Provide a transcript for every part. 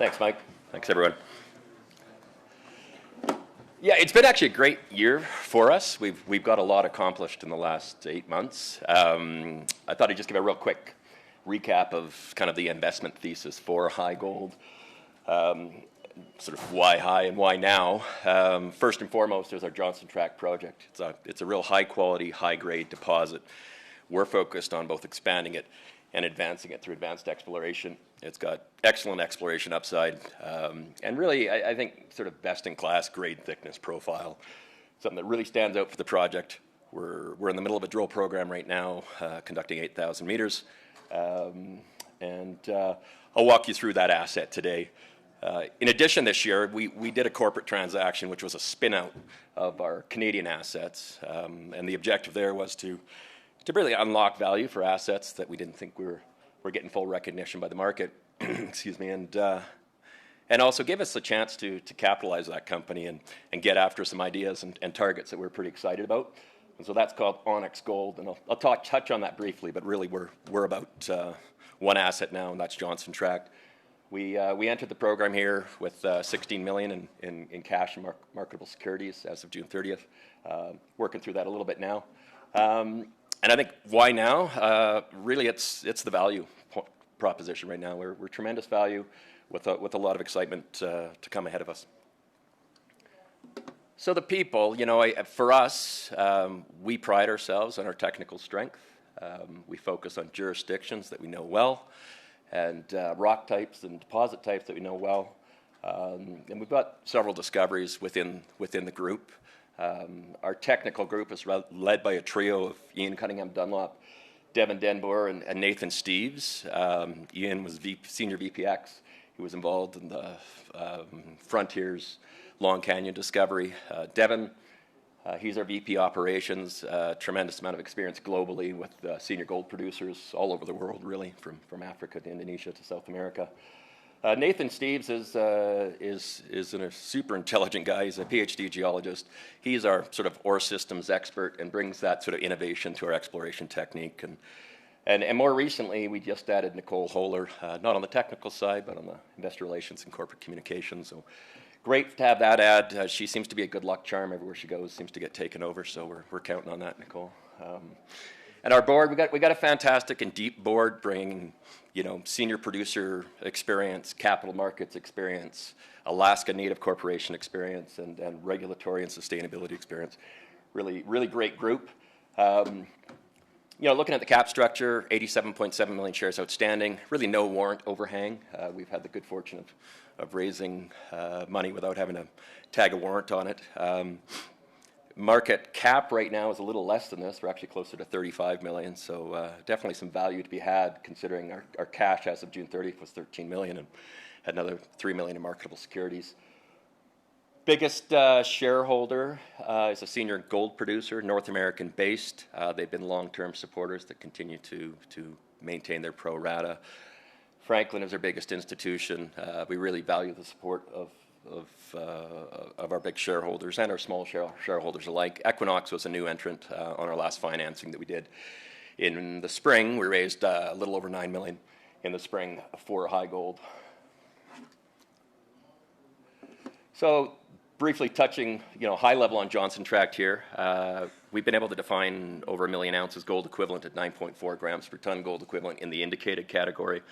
Thanks, Mike. Thanks, everyone. Yeah, it's been actually a great year for us. We've got a lot accomplished in the last 8 months. I thought I'd just give a real quick recap of kind of the investment thesis for HighGold, sort of why high and why now. First and foremost, there's our Johnson Tract project. It's a real high-quality, high-grade deposit. We're focused on both expanding it and advancing it through advanced exploration. It's got excellent exploration upside, and really, I think, sort of best-in-class grade thickness profile. Something that really stands out for the project. We're in the middle of a drill program right now, conducting 8,000 meters, and I'll walk you through that asset today. In addition, this year, we did a corporate transaction, which was a spin-out of our Canadian assets, and the objective there was to really unlock value for assets that we didn't think we're getting full recognition by the market, excuse me, and also give us a chance to capitalize that company and get after some ideas and targets that we're pretty excited about. And so that's called Onyx Gold, and I'll touch on that briefly, but really we're about one asset now, and that's Johnson Tract. We entered the program here with $16 million in cash and marketable securities as of June 30th. Working through that a little bit now. And I think why now? Really, it's the value proposition right now. We're tremendous value with a lot of excitement to come ahead of us. So the people, you know, for us, we pride ourselves on our technical strength. We focus on jurisdictions that we know well, and rock types and deposit types that we know well. And we've got several discoveries within the group. Our technical group is led by a trio of Ian Cunningham-Dunlop, Devin Denboer, and Nathan Steeves. Ian was Senior VPX. He was involved in the Frontiers Long Canyon discovery. Devin, he's our VP Operations, tremendous amount of experience globally with senior gold producers all over the world, really, from Africa to Indonesia to South America. Nathan Steeves is a super intelligent guy. He's a PhD geologist. He's our sort of ore systems expert and brings that sort of innovation to our exploration technique. And more recently, we just added Nicole Holer, not on the technical side, but on the investor relations and corporate communications. So great to have that add. She seems to be a good luck charm everywhere she goes. Seems to get taken over. So we're counting on that, Nicole. And our board, we got a fantastic and deep board, bringing, you know, senior producer experience, capital markets experience, Alaska Native Corporation experience, and regulatory and sustainability experience. Really great group. You know, looking at the cap structure, 87.7 million shares outstanding. Really no warrant overhang. We've had the good fortune of raising money without having to tag a warrant on it. Market cap right now is a little less than this. We're actually closer to 35 million, so definitely some value to be had, considering our cash as of June 30th was 13 million and had another 3 million in marketable securities. Biggest shareholder is a senior gold producer, North American based. They've been long-term supporters that continue to maintain their pro rata. Franklin is our biggest institution. We really value the support of our big shareholders and our small shareholders alike. Equinox was a new entrant on our last financing that we did in the spring. We raised a little over 9 million in the spring for HighGold. So briefly touching, you know, high level on Johnson Tract here. We've been able to define over 1 million ounces gold equivalent at 9.4 grams per ton gold equivalent in the indicated category.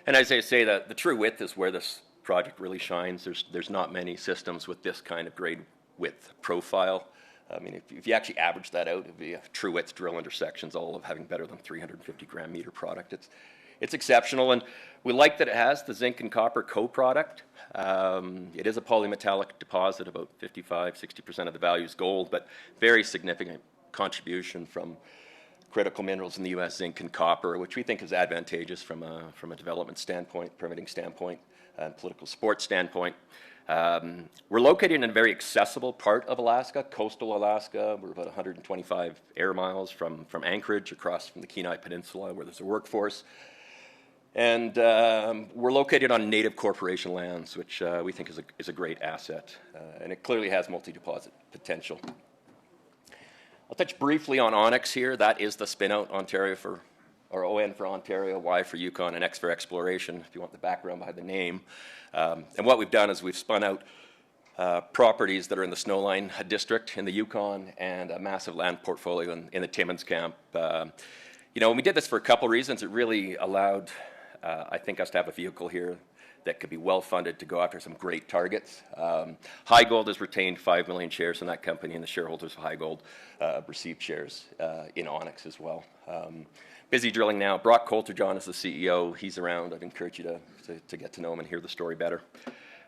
And as I say, the true width is where this project really shines. There's not many systems with this kind of grade width profile. I mean, if you actually average that out, it'd be a true width drill intersections, all of having better than 350 gram meter product. It's exceptional, and we like that it has the zinc and copper co-product. It is a polymetallic deposit. About 55-60% of the value is gold, but very significant contribution from critical minerals in the U.S., zinc and copper, which we think is advantageous from a development standpoint, permitting standpoint, and political support standpoint. We're located in a very accessible part of Alaska, coastal Alaska. We're about 125 air miles from Anchorage, across from the Kenai Peninsula, where there's a workforce. And we're located on Native Corporation lands, which we think is a great asset. And it clearly has multi-deposit potential. I'll touch briefly on Onyx here. That is the Spinout, Ontario, for or ON for Ontario, Y for Yukon, and X for exploration, if you want the background behind the name. And what we've done is we've spun out properties that are in the Snowline District in the Yukon and a massive land portfolio in the Timmins Camp. You know, and we did this for a couple reasons. It really allowed, I think, us to have a vehicle here that could be well funded to go after some great targets. HighGold has retained 5 million shares in that company, and the shareholders of HighGold received shares in Onyx as well. Busy drilling now. Brock Coulter, John, is the CEO. He's around. I'd encourage you to get to know him and hear the story better.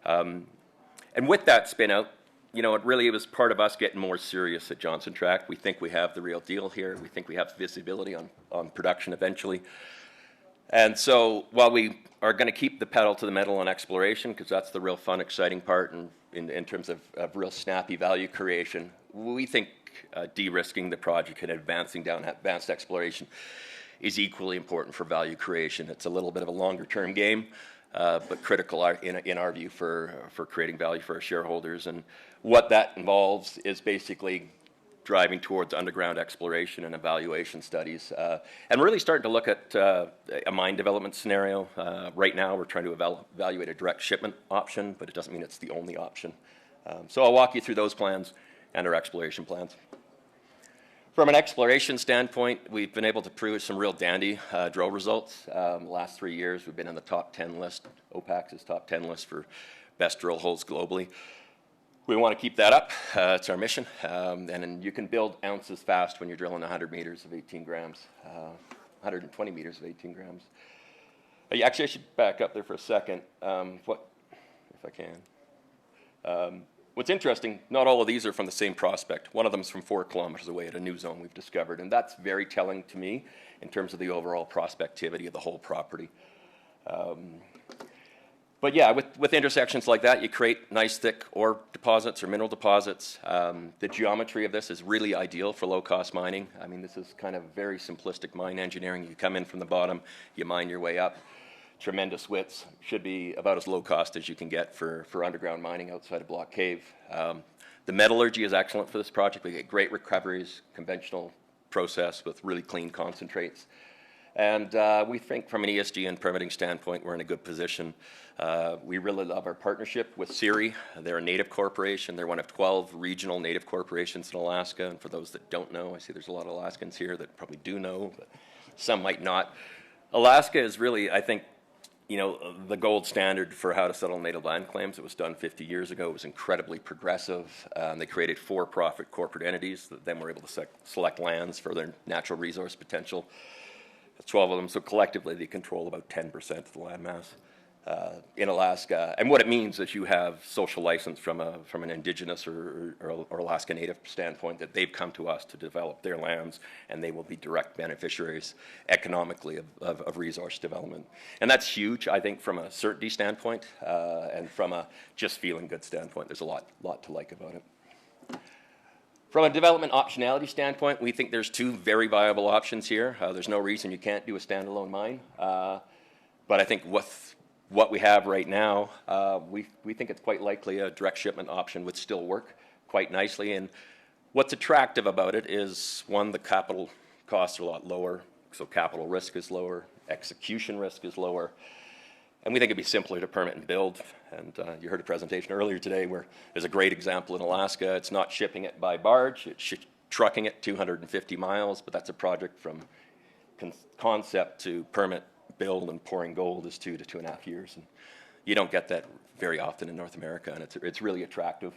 And with that spin out, you know, it really was part of us getting more serious at Johnson Tract. We think we have the real deal here. We think we have visibility on production eventually. And so while we are going to keep the pedal to the metal on exploration, because that's the real fun, exciting part in terms of real snappy value creation, we think de-risking the project and advancing down advanced exploration is equally important for value creation. It's a little bit of a longer-term game, but critical in our view for creating value for our shareholders. And what that involves is basically driving towards underground exploration and evaluation studies, and really starting to look at a mine development scenario. Right now we're trying to evaluate a direct shipment option, but it doesn't mean it's the only option. So I'll walk you through those plans and our exploration plans. From an exploration standpoint, we've been able to prove some real dandy drill results. The last 3 years we've been on the top 10 list, OPAC's top 10 list for best drill holes globally. We want to keep that up. It's our mission. And you can build ounces fast when you're drilling 100 meters of 18 grams, 120 meters of 18 grams. Actually, I should back up there for a second. If I can. What's interesting, not all of these are from the same prospect. One of them is from 4 kilometers away at a new zone we've discovered, and that's very telling to me in terms of the overall prospectivity of the whole property. But yeah, with intersections like that, you create nice thick ore deposits or mineral deposits. The geometry of this is really ideal for low-cost mining. I mean, this is kind of very simplistic mine engineering. You come in from the bottom, you mine your way up. Tremendous widths, should be about as low cost as you can get for underground mining outside a block cave. The metallurgy is excellent for this project. We get great recoveries, conventional process with really clean concentrates. And we think from an ESG and permitting standpoint, we're in a good position. We really love our partnership with CIRI. They're a native corporation. They're one of 12 regional native corporations in Alaska. And for those that don't know, I see there's a lot of Alaskans here that probably do know, but some might not. Alaska is really, I think, you know, the gold standard for how to settle native land claims. It was done 50 years ago. It was incredibly progressive. They created for-profit corporate entities that then were able to select lands for their natural resource potential. 12 of them, so collectively they control about 10% of the land mass in Alaska. And what it means is you have social license from an Indigenous or Alaska Native standpoint that they've come to us to develop their lands, and they will be direct beneficiaries economically of resource development. And that's huge, I think, from a certainty standpoint and from a just feeling good standpoint. There's a lot to like about it. From a development optionality standpoint, we think there's 2 very viable options here. There's no reason you can't do a standalone mine. But I think with what we have right now, we think it's quite likely a direct shipment option would still work quite nicely. And what's attractive about it is, one, the capital costs are a lot lower, so capital risk is lower, execution risk is lower. And we think it'd be simpler to permit and build. And you heard a presentation earlier today where there's a great example in Alaska. It's not shipping it by barge, it's trucking it 250 miles, but that's a project from concept to permit, build, and pouring gold is 2 to 2.5 years. And you don't get that very often in North America, and it's really attractive.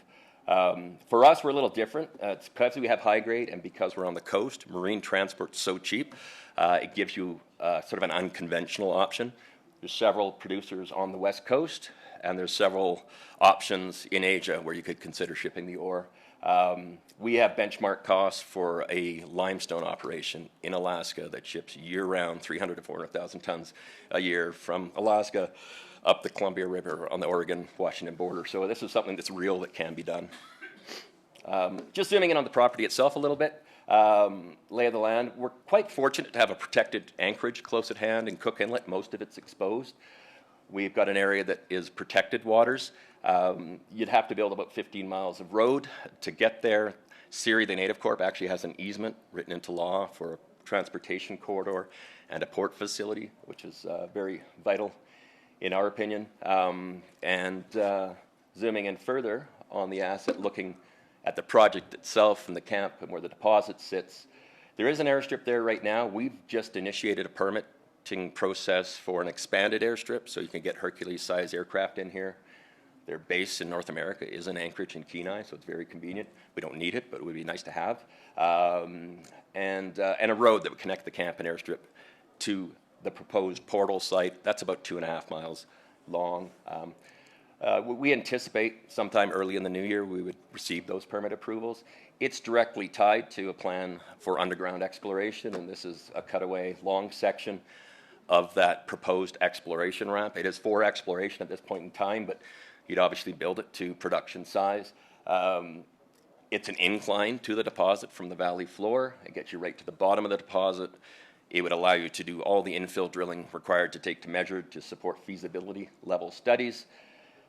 For us, we're a little different. It's because we have high grade and because we're on the coast. Marine transport's so cheap, it gives you sort of an unconventional option. There's several producers on the west coast, and there's several options in Asia where you could consider shipping the ore. We have benchmark costs for a limestone operation in Alaska that ships year-round 300 to 400,000 tons a year from Alaska up the Columbia River on the Oregon-Washington border. So this is something that's real that can be done. Just zooming in on the property itself a little bit. Lay of the land, we're quite fortunate to have a protected anchorage close at hand in Cook Inlet. Most of it's exposed. We've got an area that is protected waters. You'd have to build about 15 miles of road to get there. CIRI, the Native Corp, actually has an easement written into law for a transportation corridor and a port facility, which is very vital in our opinion. Zooming in further on the asset, looking at the project itself and the camp and where the deposit sits, there is an airstrip there right now. We've just initiated a permitting process for an expanded airstrip, so you can get Hercules-sized aircraft in here. Their base in North America is in Anchorage and Kenai, so it's very convenient. We don't need it, but it would be nice to have. And a road that would connect the camp and airstrip to the proposed portal site. That's about 2.5 miles long. We anticipate sometime early in the new year we would receive those permit approvals. It's directly tied to a plan for underground exploration, and this is a cutaway long section of that proposed exploration ramp. It is for exploration at this point in time, but you'd obviously build it to production size. It's an incline to the deposit from the valley floor. It gets you right to the bottom of the deposit. It would allow you to do all the infill drilling required to take to measure to support feasibility level studies.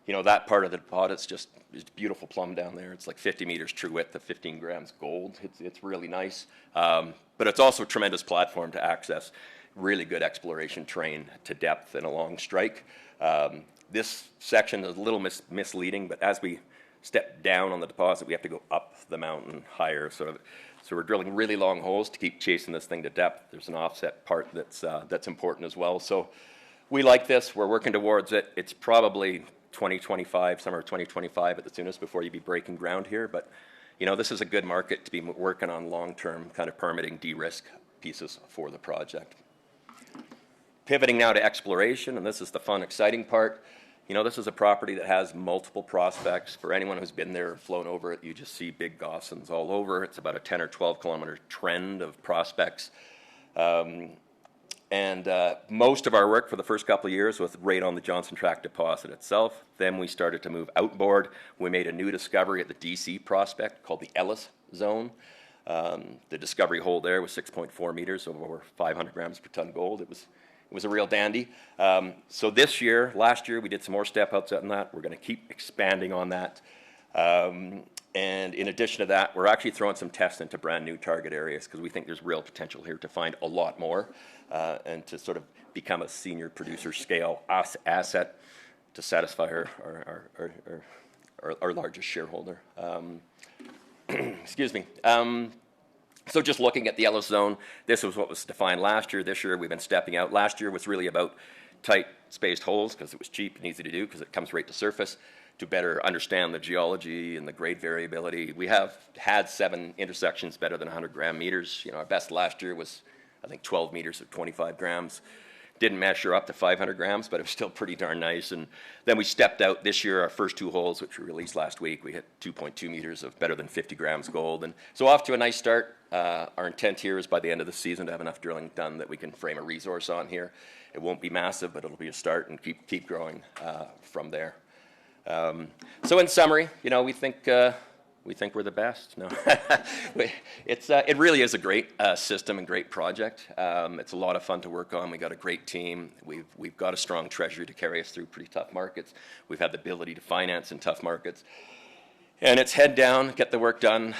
You know, that part of the deposit is beautiful plumb down there. It's like 50 meters true width of 15 grams gold. It's really nice. But it's also a tremendous platform to access really good exploration terrain to depth and a long strike. This section is a little misleading, but as we step down on the deposit, we have to go up the mountain higher. So we're drilling really long holes to keep chasing this thing to depth. There's an offset part that's important as well. So we like this. We're working towards it. It's probably 2025, summer 2025 at the soonest before you'd be breaking ground here. But, you know, this is a good market to be working on long-term kind of permitting de-risk pieces for the project. Pivoting now to exploration, and this is the fun, exciting part. You know, this is a property that has multiple prospects. For anyone who's been there, flown over it, you just see big gossans all over. It's about a 10 or 12 kilometer trend of prospects. Most of our work for the first couple of years was right on the Johnson Tract deposit itself. Then we started to move outboard. We made a new discovery at the DC prospect called the Ellis Zone. The discovery hole there was 6.4 meters, so over 500 grams per ton gold. It was a real dandy. So this year, last year, we did some more step outs on that. We're going to keep expanding on that. And in addition to that, we're actually throwing some tests into brand new target areas because we think there's real potential here to find a lot more and to sort of become a senior producer scale asset to satisfy our largest shareholder. Excuse me. So just looking at the Ellis Zone, this was what was defined last year. This year we've been stepping out. Last year was really about tight spaced holes because it was cheap and easy to do because it comes right to surface to better understand the geology and the grade variability. We have had 7 intersections better than 100 gram meters. You know, our best last year was, I think, 12 meters of 25 grams. Didn't measure up to 500 grams, but it was still pretty darn nice. And then we stepped out this year, our first 2 holes, which we released last week. We hit 2.2 meters of better than 50 grams gold. And so off to a nice start. Our intent here is by the end of the season to have enough drilling done that we can frame a resource on here. It won't be massive, but it'll be a start and keep growing from there. So in summary, you know, we think we're the best. No, it really is a great system and great project. It's a lot of fun to work on. We got a great team. We've got a strong treasury to carry us through pretty tough markets. We've had the ability to finance in tough markets. And it's head down, get the work done,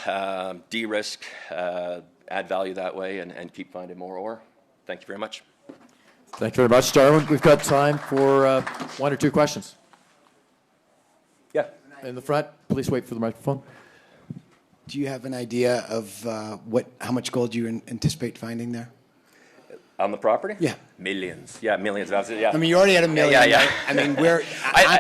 de-risk, add value that way, and keep finding more ore. Thank you very much. Thank you very much, Darwin. We've got time for 1 or 2 questions. Yeah. In the front, please wait for the microphone. Do you have an idea of how much gold you anticipate finding there? On the property? Yeah. Millions. Yeah, millions. Yeah. I mean, you already had $1 million. Yeah. Right? I mean,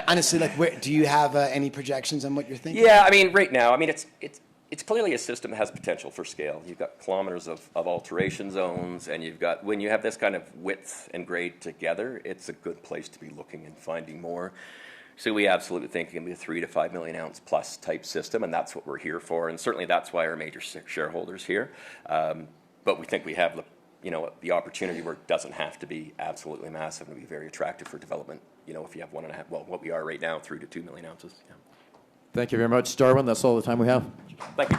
honestly, like, do you have any projections on what you're thinking? Yeah, I mean, right now, I mean, it's clearly a system that has potential for scale. You've got kilometers of alteration zones, and you've got, when you have this kind of width and grade together, it's a good place to be looking and finding more. So we absolutely think it can be a 3 to 5 million ounce plus type system, and that's what we're here for. And certainly that's why our major shareholders here. But we think we have the opportunity where it doesn't have to be absolutely massive and be very attractive for development. You know, if you have 1.5, well, what we are right now, 3 to 2 million ounces. Yeah. Thank you very much, Darwin. That's all the time we have. Thank you.